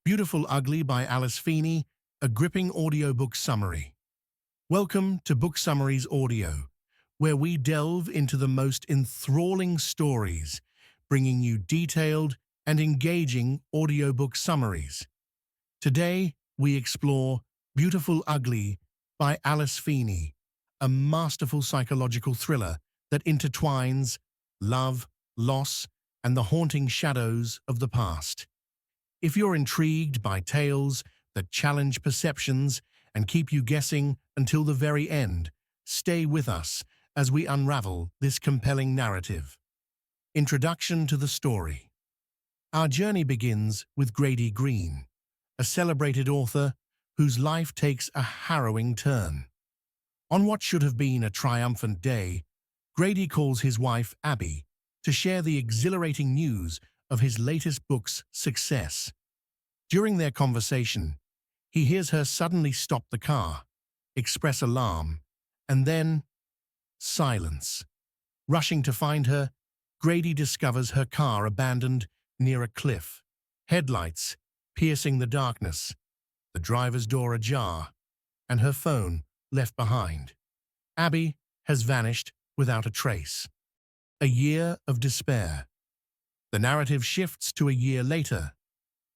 Beautiful Ugly by Alice Feeney, a gripping audiobook summary. Welcome to Book Summaries Audio, where we delve into the most enthralling stories, bringing you detailed and engaging audiobook summaries. Today, we explore Beautiful Ugly by Alice Feeney, a masterful psychological thriller that intertwines love, loss, and the haunting shadows of the past. If you're intrigued by tales that challenge perceptions and keep you guessing until the very end, stay with us as we unravel this compelling narrative. Introduction to the story. Our journey begins with Grady Green, a celebrated author whose life takes a harrowing turn. On what should have been a triumphant day, Grady calls his wife Abby to share the exhilarating news of his latest book's success. During their conversation, he hears her suddenly stop the car, express alarm, and then silence. Rushing to find her, Grady discovers her car abandoned near a cliff, headlights piercing the darkness, the driver's door ajar, and her phone left behind. Abby has vanished without a trace. A year of despair. The narrative shifts to a year later.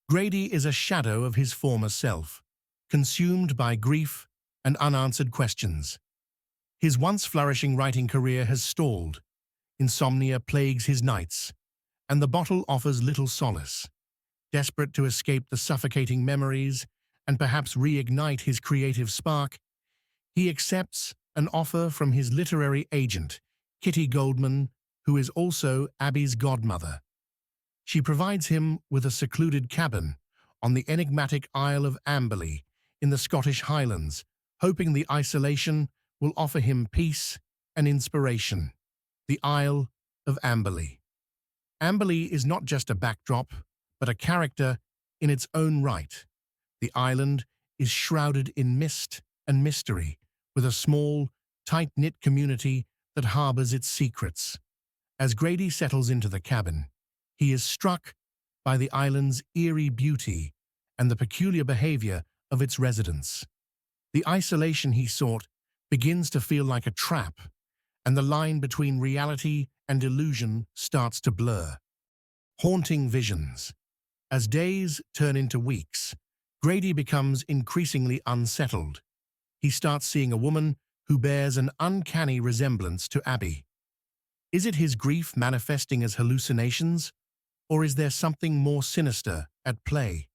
Grady is a shadow of his former self, consumed by grief and unanswered questions. His once flourishing writing career has stalled. Insomnia plagues his nights, and the bottle offers little solace. Desperate to escape the suffocating memories and perhaps reignite his creative spark, he accepts an offer from his literary agent, Kitty Goldman, who is also Abby's godmother. She provides him with a secluded cabin on the enigmatic Isle of Amberley in the Scottish Highlands, hoping the isolation will offer him peace and inspiration. The Isle of Amberley. Amberley is not just a backdrop, but a character in its own right. The island is shrouded in mist and mystery, with a small, tight-knit community that harbors its secrets. As Grady settles into the cabin, he is struck by the island's eerie beauty and the peculiar behavior of its residents. The isolation he sought begins to feel like a trap, and the line between reality and illusion starts to blur. Haunting visions. As days turn into weeks, Grady becomes increasingly unsettled. He starts seeing a woman who bears an uncanny resemblance to Abby. Is it his grief manifesting as hallucinations? Or is there something more sinister at play?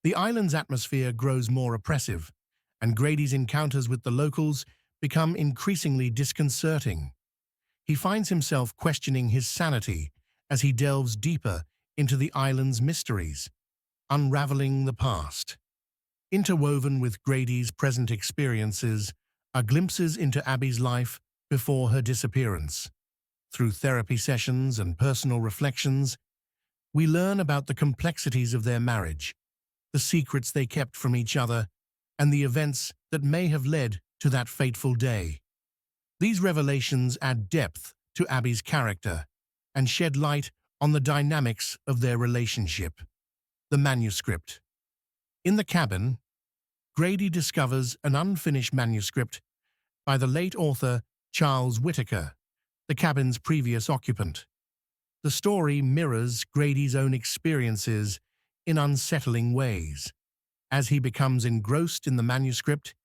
The island's atmosphere grows more oppressive, and Grady's encounters with the locals become increasingly disconcerting. He finds himself questioning his sanity as he delves deeper into the island's mysteries, unraveling the past. Interwoven with Grady's present experiences are glimpses into Abby's life before her disappearance. Through therapy sessions and personal reflections, we learn about the complexities of their marriage, the secrets they kept from each other, and the events that may have led to that fateful day. These revelations add depth to Abby's character and shed light on the dynamics of their relationship. The manuscript. In the cabin, Grady discovers an unfinished manuscript by the late author Charles Whitaker, the cabin's previous occupant. The story mirrors Grady's own experiences in unsettling ways. As he becomes engrossed in the manuscript,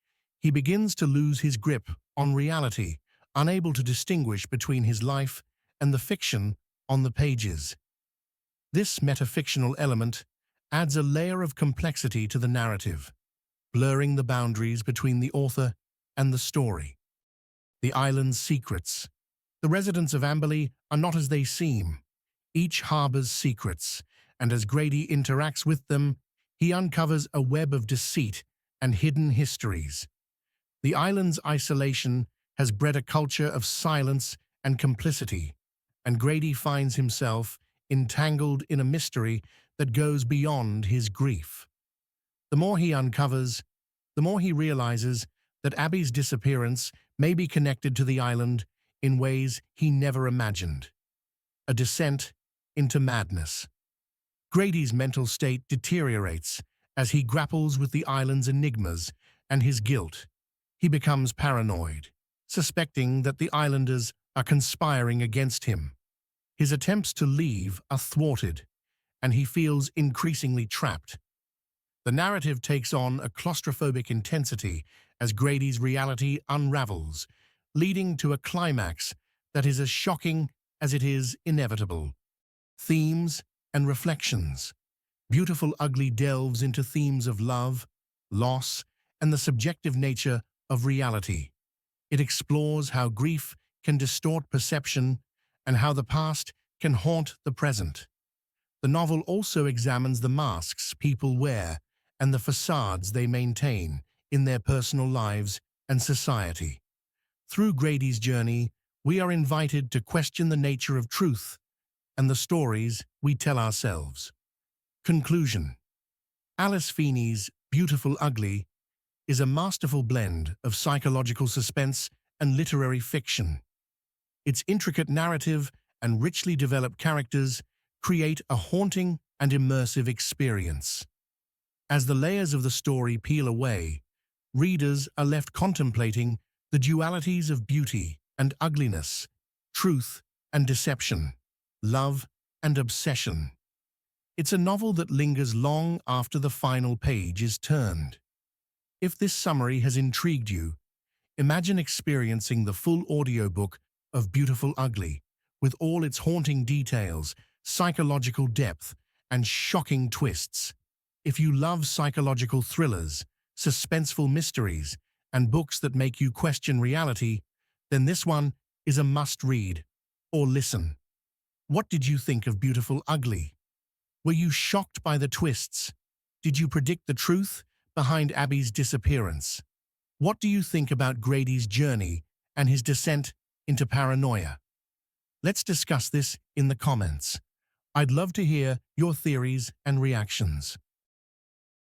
he begins to lose his grip on reality, unable to distinguish between his life and the fiction on the pages. This metafictional element adds a layer of complexity to the narrative, blurring the boundaries between the author and the story. The island's secrets. The residents of Amberley are not as they seem. Each harbors secrets, and as Grady interacts with them, he uncovers a web of deceit and hidden histories. The island's isolation has bred a culture of silence and complicity, and Grady finds himself entangled in a mystery that goes beyond his grief. The more he uncovers, the more he realizes that Abby's disappearance may be connected to the island in ways he never imagined. A descent into madness. Grady's mental state deteriorates as he grapples with the island's enigmas and his guilt. He becomes paranoid, suspecting that the islanders are conspiring against him. His attempts to leave are thwarted, and he feels increasingly trapped. The narrative takes on a claustrophobic intensity as Grady's reality unravels, leading to a climax that is as shocking as it is inevitable. Themes and reflections. Beautiful Ugly delves into themes of love, loss, and the subjective nature of reality. It explores how grief can distort perception and how the past can haunt the present. The novel also examines the masks people wear and the facades they maintain in their personal lives and society. Through Grady's journey, we are invited to question the nature of truth and the stories we tell ourselves. Conclusion. Alice Feeney's Beautiful Ugly is a masterful blend of psychological suspense and literary fiction. Its intricate narrative and richly developed characters create a haunting and immersive experience. As the layers of the story peel away, readers are left contemplating the dualities of beauty and ugliness, truth and deception, love and obsession. It's a novel that lingers long after the final page is turned. If this summary has intrigued you, imagine experiencing the full audiobook of Beautiful Ugly, with all its haunting details, psychological depth, and shocking twists. If you love psychological thrillers, suspenseful mysteries, and books that make you question reality, then this one is a must-read or listen. What did you think of Beautiful Ugly? Were you shocked by the twists? Did you predict the truth behind Abby's disappearance? What do you think about Grady's journey and his descent into paranoia? Let's discuss this in the comments. I'd love to hear your theories and reactions.